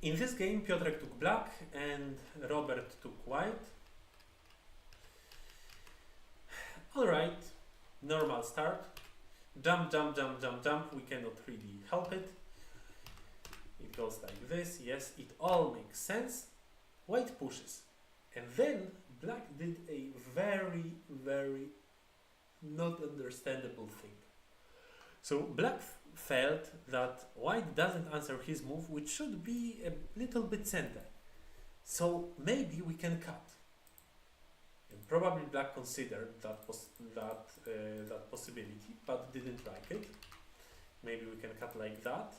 In this game, Piotrek took black and Robert took white. Alright, normal start. Jump, jump, jump, jump, jump. We cannot really help it. It goes like this. Yes, it all makes sense. White pushes. And then black did a very, very not understandable thing. So black felt that white doesn't answer his move, which should be a little bit center. So maybe we can cut. And probably black considered that possibility, but didn't like it. Maybe we can cut like that.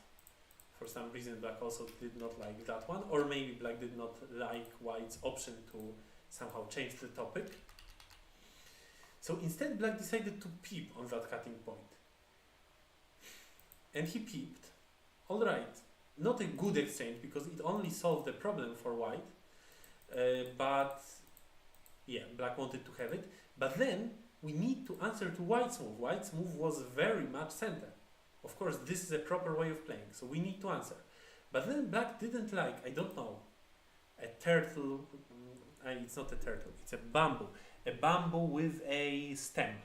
For some reason, black also did not like that one, or maybe black did not like white's option to somehow change the topic. So instead, black decided to peep on that cutting point. And he peeped. Alright, not a good exchange because it only solved the problem for white, but yeah, black wanted to have it. But then we need to answer to white's move. White's move was very much center. Of course, this is a proper way of playing, so we need to answer. But then black didn't like, I don't know, a turtle. It's not a turtle, it's a bamboo. A bamboo with a stem.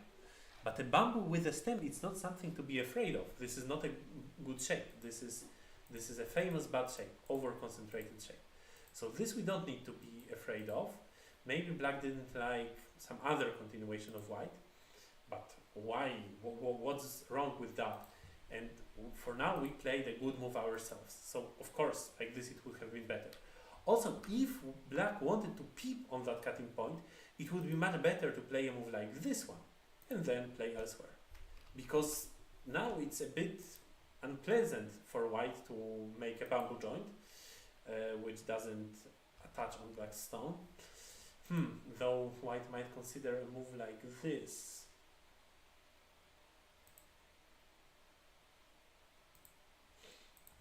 But a bamboo with a stem, it's not something to be afraid of. This is not a good shape. This is a famous bad shape, over-concentrated shape. So this we don't need to be afraid of. Maybe black didn't like some other continuation of white, but why? What's wrong with that? And for now, we played a good move ourselves. So of course, like this, it would have been better. Also, if black wanted to peep on that cutting point, it would be much better to play a move like this one and then play elsewhere. Because now it's a bit unpleasant for white to make a bamboo joint, which doesn't attach on black's stone. Though white might consider a move like this.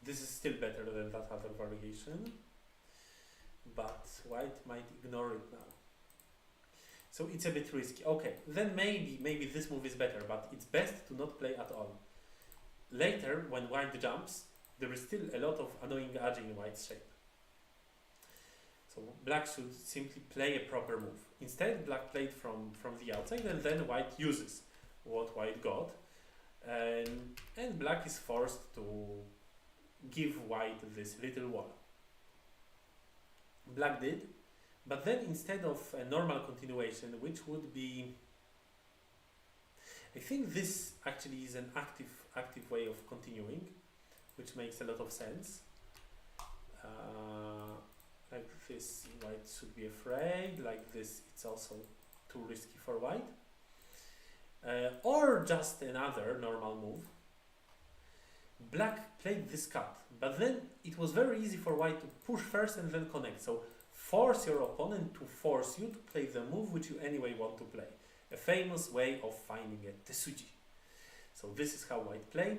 This is still better than that other variation, but white might ignore it now. So it's a bit risky. Okay, then maybe this move is better, but it's best to not play at all. Later, when white jumps, there is still a lot of annoying edge in white's shape. So black should simply play a proper move. Instead, black played from the outside, and then white uses what white got. And black is forced to give white this little wall. Black did, but then instead of a normal continuation, which would be, I think this actually is an active way of continuing, which makes a lot of sense. Like this, white should be afraid. Like this, it's also too risky for white. Or just another normal move. Black played this cut, but then it was very easy for white to push first and then connect. So force your opponent to force you to play the move which you anyway want to play. A famous way of finding a tesuji. So this is how white played.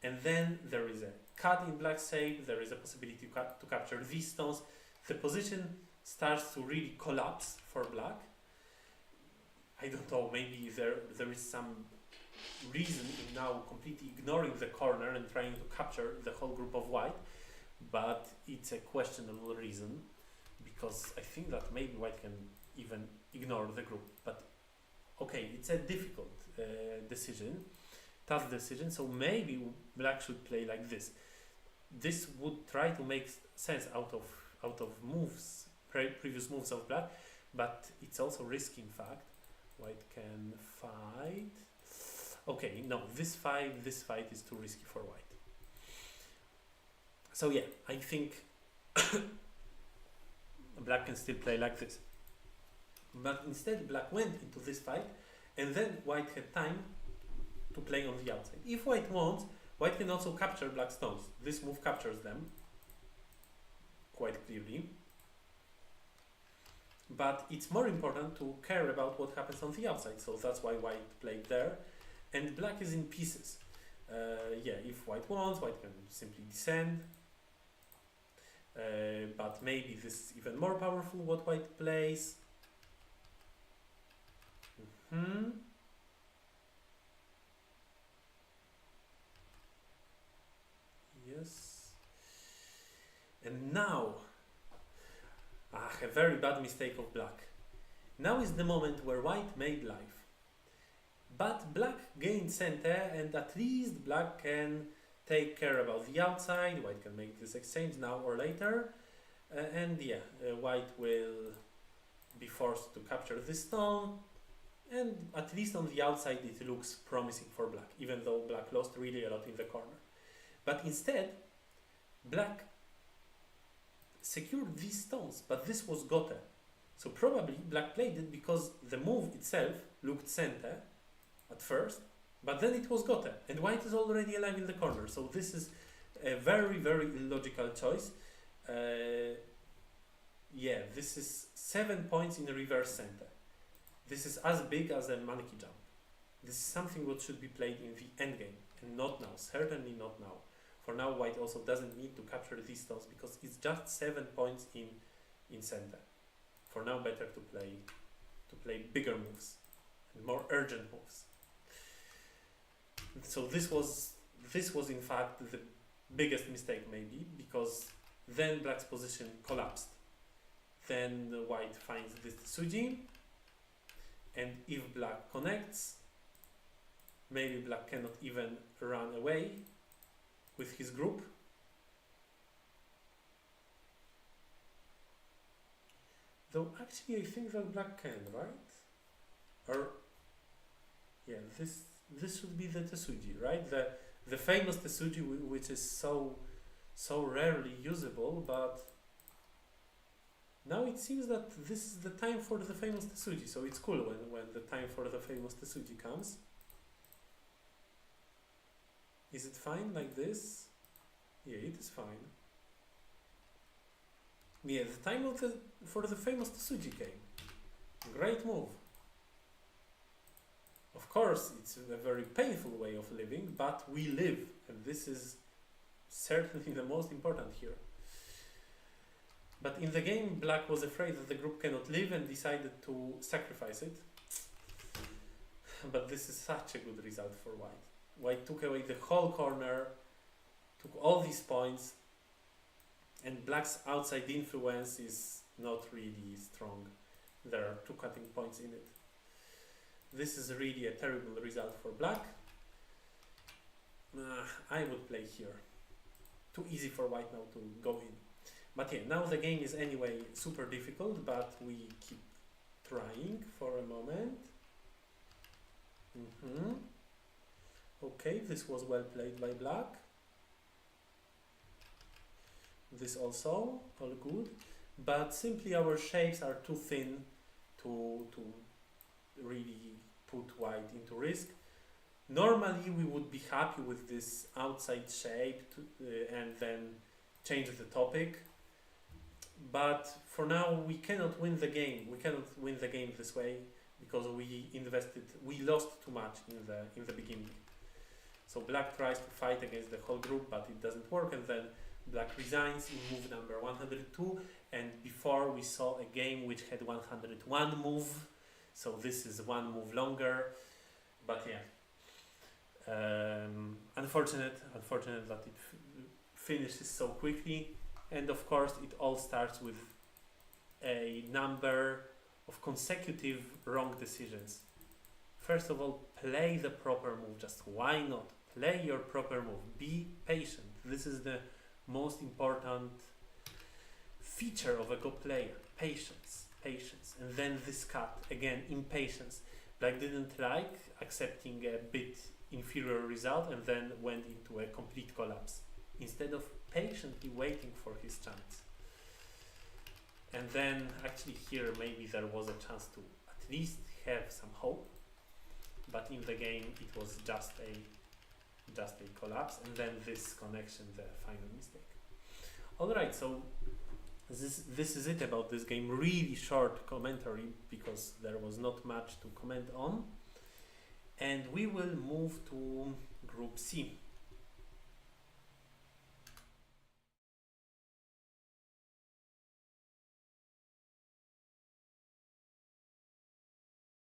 And then there is a cut in black's shape. There is a possibility to capture these stones. The position starts to really collapse for black. I don't know, maybe there is some reason in now completely ignoring the corner and trying to capture the whole group of white, but it's a questionable reason, because I think that maybe white can even ignore the group. But okay, it's a difficult decision, tough decision, so maybe black should play like this. This would try to make sense out of moves, previous moves of black, but it's also risky in fact. White can fight. Okay, no, this fight is too risky for white. So yeah, I think black can still play like this. But instead black went into this fight, and then white had time to play on the outside. If white wants, white can also capture black stones. This move captures them quite clearly. But it's more important to care about what happens on the outside, so that's why white played there. And black is in pieces. Yeah, if white wants, white can simply descend. But maybe this is even more powerful what white plays. Yes. And now, a very bad mistake of black. Now is the moment where white made life. But black gained center, and at least black can take care about the outside. White can make this exchange now or later. White will be forced to capture this stone. And at least on the outside it looks promising for black, even though black lost really a lot in the corner. But instead, black secured these stones, but this was gote. So probably black played it because the move itself looked center at first, but then it was gote, and white is already alive in the corner. So this is a very, very illogical choice. This is 7 points in reverse center. This is as big as a monkey jump. This is something what should be played in the endgame, and not now, certainly not now. For now, white also doesn't need to capture these stones because it's just 7 points in center. For now, better to play bigger moves and more urgent moves. So this was in fact the biggest mistake maybe, because then black's position collapsed. Then white finds this Tsuji, and if black connects, maybe black cannot even run away with his group. Though actually I think that black can, right? Or this should be the Tsuji, right? The famous Tsuji, which is so rarely usable, but now it seems that this is the time for the famous Tsuji, so it's cool when the time for the famous Tsuji comes. Is it fine like this? Yeah, it is fine. Yeah, the time for the famous Tsuji came. Great move. Of course, it's a very painful way of living, but we live, and this is certainly the most important here. But in the game, black was afraid that the group cannot live and decided to sacrifice it. But this is such a good result for white. White took away the whole corner, took all these points, and black's outside influence is not really strong. There are 2 cutting points in it. This is really a terrible result for black. I would play here. Too easy for white now to go in. But yeah, now the game is anyway super difficult, but we keep trying for a moment. Okay, this was well played by black. This also, all good. But simply our shapes are too thin to really put white into risk. Normally we would be happy with this outside shape and then change the topic. But for now we cannot win the game. We cannot win the game this way because we lost too much in the beginning. So black tries to fight against the whole group, but it doesn't work, and then black resigns in move number 102, and before we saw a game which had 101 move, so this is 1 move longer, but yeah. Unfortunate that it finishes so quickly, and of course it all starts with a number of consecutive wrong decisions. First of all, play the proper move. Just why not? Play your proper move. Be patient. This is the most important feature of a Go player. Patience. And then this cut. Again, impatience. Black didn't like accepting a bit inferior result and then went into a complete collapse, instead of patiently waiting for his chance. And then actually here maybe there was a chance to at least have some hope, but in the game it was just a collapse, and then this connection, the final mistake. Alright, so this is it about this game. Really short commentary because there was not much to comment on, and we will move to Group C.